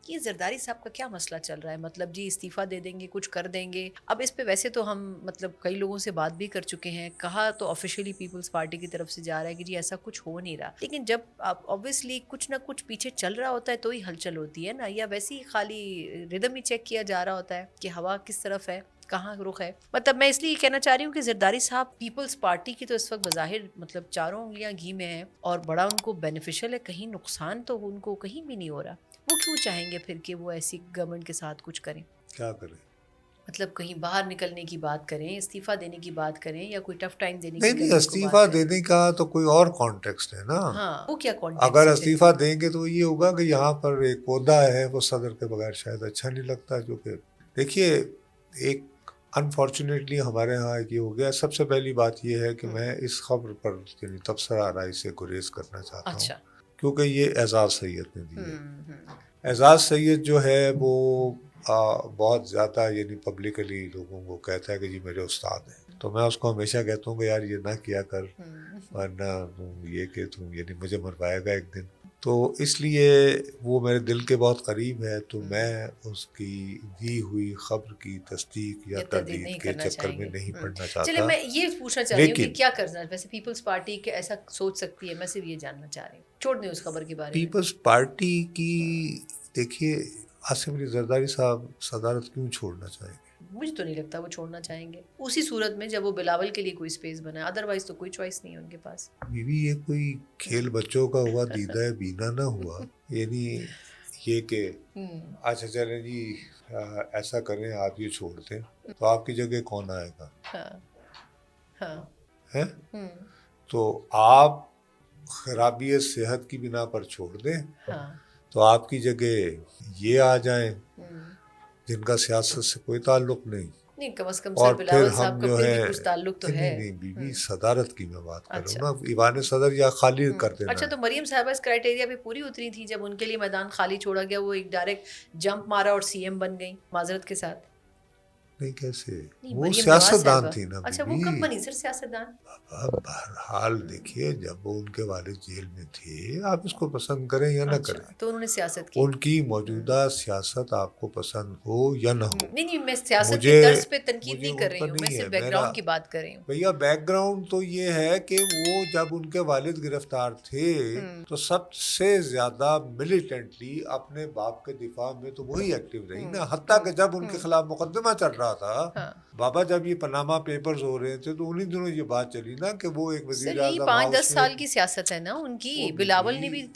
یہ زرداری صاحب کا کیا مسئلہ چل رہا ہے؟ مطلب جی استعفیٰ دے دیں گے، کچھ کر دیں گے. اب اس پہ ویسے تو ہم مطلب کئی لوگوں سے بات بھی کر چکے ہیں، کہا تو آفیشیلی پیپلز پارٹی کی طرف سے جا رہا ہے کہ جی ایسا کچھ ہو نہیں رہا، لیکن جب آپ آبویسلی کچھ نہ کچھ پیچھے چل رہا ہوتا ہے تو ہی ہلچل ہوتی ہے نا، یا ویسے ہی خالی ردم ہی چیک کیا جا رہا ہوتا ہے کہ ہوا کس طرف ہے، کہاں رخ ہے. مطلب میں اس لیے کہنا چاہ رہی ہوں کہ زرداری صاحب پیپلز پارٹی کی تو اس وقت بظاہر مطلب چاروں انگلیاں گھی میں ہیں اور بڑا ان کو بینیفیشل ہے، کہیں نقصان تو ان کو کہیں بھی نہیں ہو رہا. وہ کیوں چاہیں گے پھر کہ وہ ایسی گورنمنٹ کے ساتھ کچھ کریں؟ کیا کریں؟ مطلب کہیں باہر نکلنے کی بات کریں، استعفیٰ دینے کی بات کریں، یا کوئی ٹف ٹائم دینے کی نہیں نہیں، گورنمنٹ کو بات استعفیٰ کریں. دینے کا تو کوئی اور کانٹیکسٹ ہے نا. ہاں وہ کیا اگر کانٹیکسٹ ہے پھر؟ استعفیٰ دیں گے تو یہ ہوگا کہ یہاں پر ایک عہدہ ہے وہ صدر کے بغیر شاید اچھا نہیں لگتا. جو کہ دیکھیے ایک انفارچونیٹلی ہمارے ہاں یہ ہو گیا. سب سے پہلی بات یہ ہے کہ میں اس خبر پر یعنی تبصرہ رائے سے گریز کرنا چاہتا ہوں، اچھا. کیونکہ یہ اعزاز سید نے دی ہے. اعزاز سید جو ہے وہ بہت زیادہ یعنی پبلکلی لوگوں کو کہتا ہے کہ جی میرے استاد ہیں. تو میں اس کو ہمیشہ کہتا ہوں کہ یار یہ نہ کیا کر، ورنہ یہ کہ تم یعنی مجھے مروائے گا ایک دن. تو اس لیے وہ میرے دل کے بہت قریب ہے، تو میں اس کی دی ہوئی خبر کی تصدیق یا تردید کے چکر میں نہیں پڑنا چاہتا. چلے میں یہ پوچھنا چاہ رہی ہوں کہ کیا کرنا ہے ویسے پیپلز پارٹی کہ ایسا سوچ سکتی ہے؟ میں صرف یہ جاننا چاہ رہی ہوں، چھوڑ دیں اس خبر کے بارے میں. پیپلز پارٹی کی دیکھیے عاصم علی زرداری صاحب صدارت کیوں چھوڑنا چاہیں گے؟ مجھے تو نہیں لگتا وہ چھوڑنا چاہیں گے اسی صورت میں جب وہ بلاول کے لیے کوئی اسپیس بنا ہے، ادروائز تو کوئی چوائس نہیں ہے ان کے پاس. بیوی یہ کوئی کھیل بچوں کا ہوا دیدہ بینا نہ ہوا. یعنی یہ کہ اچھا چلیں جی ایسا کریں آپ یہ چھوڑ دیں تو آپ کی جگہ کون آئے گا؟ ہے تو آپ خرابی صحت کی بنا پر چھوڑ دیں تو آپ کی جگہ یہ آ جائیں جن کا سیاست سے کوئی تعلق نہیں. نہیں کم از کم اور سر بلاول پھر صاحب ہم کا جو پھر بھی ہے کچھ تعلق تو ہے. نہیں بیوی صدارت کی میں بات کر رہا ہوں نا، ایوان صدر یا خالی کر دینا. اچھا تو مریم صاحبہ اس کرائٹیریا پہ پوری اتری تھی جب ان کے لیے میدان خالی چھوڑا گیا، وہ ایک ڈائریکٹ جمپ مارا اور سی ایم بن گئی معذرت کے ساتھ؟ نہیں کیسے، وہ مریم نواز سیاست دان صاحبہ. تھی نا. اچھا وہ کب بنی سر سیاست دان؟ بہرحال دیکھیے جب وہ ان کے والد جیل میں تھے، آپ اس کو پسند کریں یا نہ کریں، تو انہوں نے سیاست کی. ان کی موجودہ سیاست آپ کو پسند ہو یا نہ ہو. نہیں میں سیاست کے طرز پہ تنقید نہیں کر رہی ہوں، میں صرف بیک گراؤنڈ کی بات کر رہی ہوں. بھیا بیک گراؤنڈ تو یہ ہے کہ وہ جب ان کے والد گرفتار تھے تو سب سے زیادہ ملیٹنٹلی اپنے باپ کے دفاع میں تو وہی ایکٹیو رہی نا. حتیٰ کہ جب ان کے خلاف مقدمہ چل رہا تھا بابا، جب یہ پاناما پیپرز ہو رہے تھے تو انہی دنوں یہ بات چلی نا کہ وہ ایک وزیر اعظم 5-10 سال کی سیاست ہے نا ان کی. بلاول نے بھی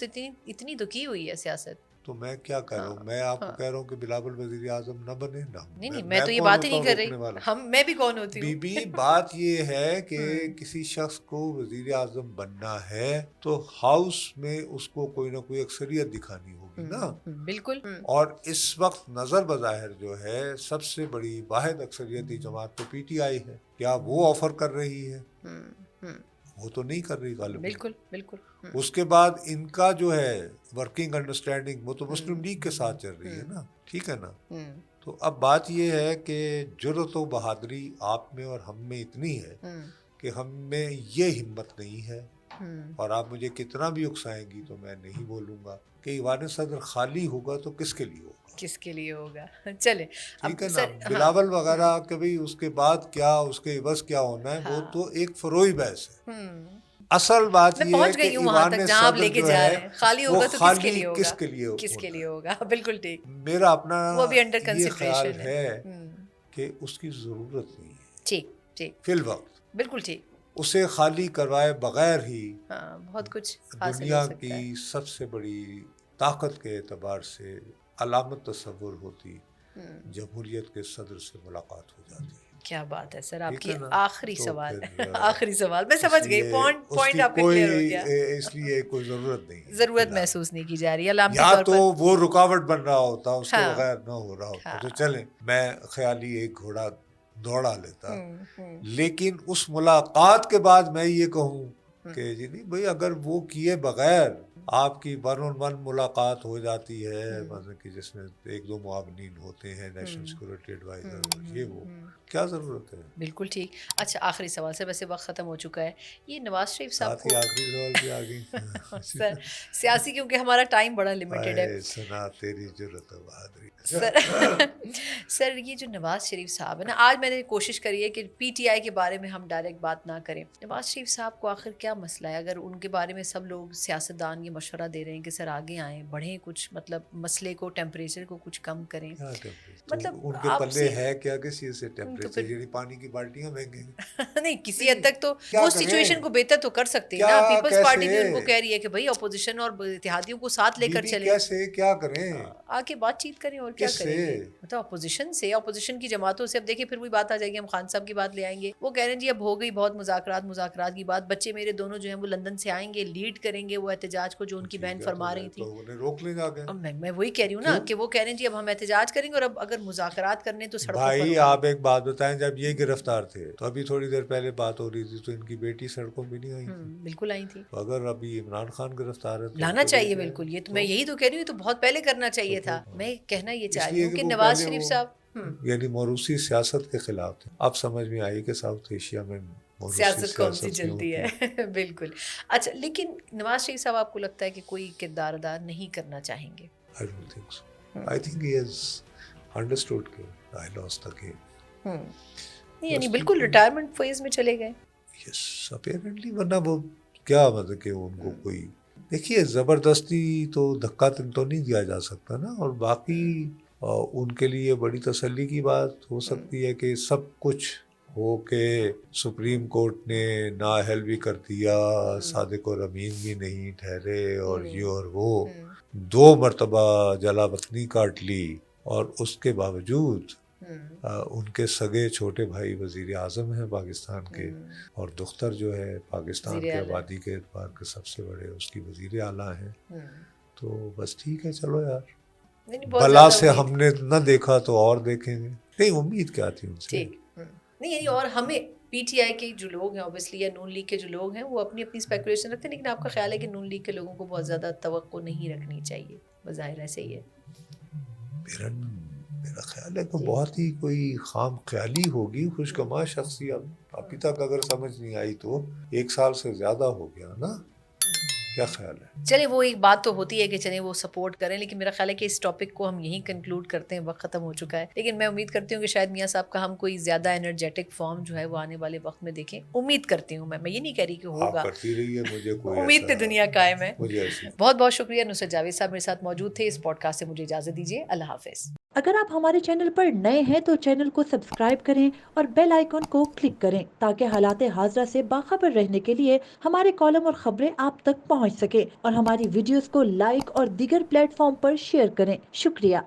اتنی تو کی ہوئی ہے سیاست. تو میں کیا کہہ رہا ہوں، میں آپ کو کہہ رہا ہوں کہ بلاول وزیر اعظم نہ بنے نہ. نہیں میں تو یہ بات ہی نہیں کر رہی، میں بھی کون ہوتی ہوں. بی بات یہ ہے کہ کسی شخص کو وزیر اعظم بننا ہے تو ہاؤس میں اس کو کوئی نہ کوئی اکثریت دکھانی ہوگی نا. بالکل. اور اس وقت نظر بظاہر جو ہے سب سے بڑی واحد اکثریتی جماعت تو پی ٹی آئی ہے. کیا وہ آفر کر رہی ہے؟ وہ تو نہیں کر رہی غالب. بالکل. اس کے بعد ان کا جو ہے ورکنگ انڈرسٹینڈنگ وہ تو مسلم لیگ کے ساتھ چل رہی ہے نا. ٹھیک ہے نا. تو اب بات یہ ہے کہ جرأت و بہادری آپ میں اور ہم میں اتنی ہے کہ ہم میں یہ ہمت نہیں ہے، اور آپ مجھے کتنا بھی اکسائیں گی تو میں نہیں بولوں گا کہ ایوان صدر خالی ہوگا تو کس کے لیے ہوگا. کس کے لیے ہوگا. چلے ٹھیک ہے نا. بلاول وغیرہ کبھی اس کے بعد کیا اس کے عوض کیا ہونا ہے وہ تو ایک فروئی بحث ہے. اصل بات یہ ہے کہ ایوان صدر جو ہے خالی ہوگا تو کس کے لیے ہوگا، کس کے لیے ہوگا. بالکل ٹھیک. میرا اپنا وہ بھی انڈر یہ کنسیڈریشن خیال ہے کہ اس کی ضرورت نہیں ہے. ٹھیک فی الوقت بالکل ٹھیک. اسے خالی کروائے بغیر ہی بہت کچھ دنیا کی سب سے بڑی طاقت کے اعتبار سے علامت تصور ہوتی جمہوریت کے صدر سے ملاقات ہو جاتی ہے. کیا بات ہے سر، آپ کی آخری سوال آخری سوال میں سمجھ گئی. پوائنٹ آپ کا کلیئر ہو گیا. اس لیے کوئی ضرورت نہیں، ضرورت محسوس نہیں کی جا رہی. یا تو وہ رکاوٹ بن رہا ہوتا، اس کے بغیر نہ ہو رہا ہوتا تو چلیں میں خیالی ایک گھوڑا دوڑا لیتا. لیکن اس ملاقات کے بعد میں یہ کہوں کہ جی نہیں بھائی اگر وہ کیے بغیر آپ کی 1-on-1 ملاقات ہو جاتی ہے، مطلب کہ جس میں 1-2 معاونین ہوتے ہیں، نیشنل سیکورٹی ایڈوائزر، یہ وہ کیا ضرورت ہے؟ بالکل ٹھیک. اچھا آخری سوال سے، ویسے وقت ختم ہو چکا ہے. یہ نواز شریف صاحب ساتھ کو ہی آخری سوال بھی آ گئی. سر سیاسی، کیونکہ ہمارا ٹائم بڑا لمیٹڈ ہے. اے سنا تیری جرت و بہادری. سر یہ جو نواز شریف صاحب ہے نا، آج میں نے کوشش کری ہے کہ پی ٹی آئی کے بارے میں ہم ڈائریکٹ بات نہ کریں. نواز شریف صاحب کو آخر کیا مسئلہ ہے؟ اگر ان کے بارے میں سب لوگ سیاستدان یہ مشورہ دے رہے ہیں کہ سر آگے آئیں، بڑھیں، کچھ مطلب مسئلے کو، ٹیمپریچر کو کچھ کم کریں، مطلب ان کے آپ پلے سے ہے کیا کس چیز سے تو ٹیمپریچر؟ پھر یعنی پانی کی بالٹیاں مہنگے ہیں. نہیں، کسی حد تک تو کیا وہ کریں؟ سچویشن کو بہتر تو کر سکتے ہیں نا. کیا پیپلز پارٹی بھی ان کو کیسے؟ کہہ رہی ہے کہ بھائی اپوزیشن اور اتحادیوں کو ساتھ لے کر چلیں. کیسے کیا کریں؟ آ کے بات چیت کریں. اور کیا کس کریں گے؟ سے؟ مطلب اپوزیشن سے، اپوزیشن کی جماعتوں سے. اب دیکھیں پھر وہی بات آ جائے گی، ہم خان صاحب کی بات لے آئیں گے. وہ کہہ رہے ہیں جی اب ہو گئی بہت مذاکرات کی بات. بچے میرے دونوں جو ہیں وہ لندن سے آئیں گے، لیڈ کریں گے وہ احتجاج کو جو ان کی بہن فرما رہی تھی. تو انہیں روک لیں جا کے. میں وہی کہہ رہی ہوں نا کہ وہ کہہ رہے ہیں جی اب ہم احتجاج کریں گے، اور اب اگر مذاکرات کرنے تو سڑکوں پر بھائی ہوں. آپ ایک بات بتائیں، جب یہ گرفتار تھے تو ابھی تھوڑی دیر پہلے بات ہو رہی تھی تو ان کی بیٹی سڑکوں پہ نہیں آئی تھی. بالکل آئی تھی. تو اگر ابھی عمران خان گرفتار ہے تو لانا چاہیے. بالکل، یہ تو میں یہی تو کہہ رہی ہوں، تو بہت پہلے کرنا چاہیے تھا. میں کہنا یہ چاہ رہی ہوں کہ نواز شریف صاحب یعنی موروثی سیاست کے خلاف تھے. اب سمجھ میں آئی کہ ساؤتھ ایشیا میں سیاست کون سی چلتی ہے. بالکل. اچھا لیکن نواز شریف صاحب آپ کو لگتا ہے کہ کوئی کردار ادا نہیں کرنا چاہیں گے؟ I don't think so. I think he has understood کہ I lost the game. یعنی بالکل ریٹائرمنٹ فیز میں چلے گئے. Yes, apparently. ورنہ وہ کیا مطلب کہ ان کو کوئی دیکھیے زبردستی تو دھکا تو نہیں دیا جا سکتا نا. اور باقی ان کے لیے بڑی تسلی کی بات ہو سکتی ہے کہ سب کچھ ہو کے سپریم کورٹ نے نااہل بھی کر دیا، صادق اور امین بھی نہیں ٹھہرے، اور یہ اور وہ 2 مرتبہ جلا وطنی کاٹ لی، اور اس کے باوجود ان کے سگے چھوٹے بھائی وزیر اعظم ہیں پاکستان کے، اور دختر جو ہے پاکستان کے آبادی کے اعتبار کے سب سے بڑے اس کی وزیر اعلیٰ ہیں. تو بس ٹھیک ہے، چلو یار، بلا سے ہم نے نہ دیکھا تو اور دیکھیں گے. نہیں، امید کیا تھی ان سے. ٹھیک نہیں، یعنی اور ہمیں پی ٹی آئی کے جو لوگ ہیں اوبیسلی، یا نون لیگ کے جو لوگ ہیں، وہ اپنی اسپیکولیشن رکھتے ہیں، لیکن آپ کا خیال ہے کہ نون لیگ کے لوگوں کو بہت زیادہ توقع نہیں رکھنی چاہیے؟ بظاہر ایسے ہی ہے. میرا خیال ہے کہ بہت ہی کوئی خام خیالی ہوگی، خوشگوار شخصیت ابھی تک اگر سمجھ نہیں آئی تو 1 سال سے زیادہ ہو گیا نا. کیا خیال ہے؟ چلے وہ ایک بات تو ہوتی ہے کہ چلیں وہ سپورٹ کریں، لیکن میرا خیال ہے کہ اس ٹاپک کو ہم یہیں کنکلوڈ کرتے ہیں، وقت ختم ہو چکا ہے. لیکن میں امید کرتی ہوں کہ شاید میاں صاحب کا ہم کوئی زیادہ انرجیٹک فارم جو ہے وہ آنے والے وقت میں دیکھیں. امید کرتی ہوں، میں یہ نہیں کہہ رہی کہ ہوگا، آپ کرتی رہی ہے، مجھے کوئی امید پہ دنیا قائم ہے. مجھے ایسی. بہت بہت شکریہ. نصرت جاوید صاحب میرے ساتھ موجود تھے. اس پوڈ کاسٹ سے مجھے اجازت دیجیے. اللہ حافظ. اگر آپ ہمارے چینل پر نئے ہیں تو چینل کو سبسکرائب کریں اور بیل آئیکن کو کلک کریں تاکہ حالات حاضرہ سے باخبر رہنے کے لیے ہمارے کالم اور خبریں آپ تک پہنچ سکیں، اور ہماری ویڈیوز کو لائک اور دیگر پلیٹ فارم پر شیئر کریں. شکریہ.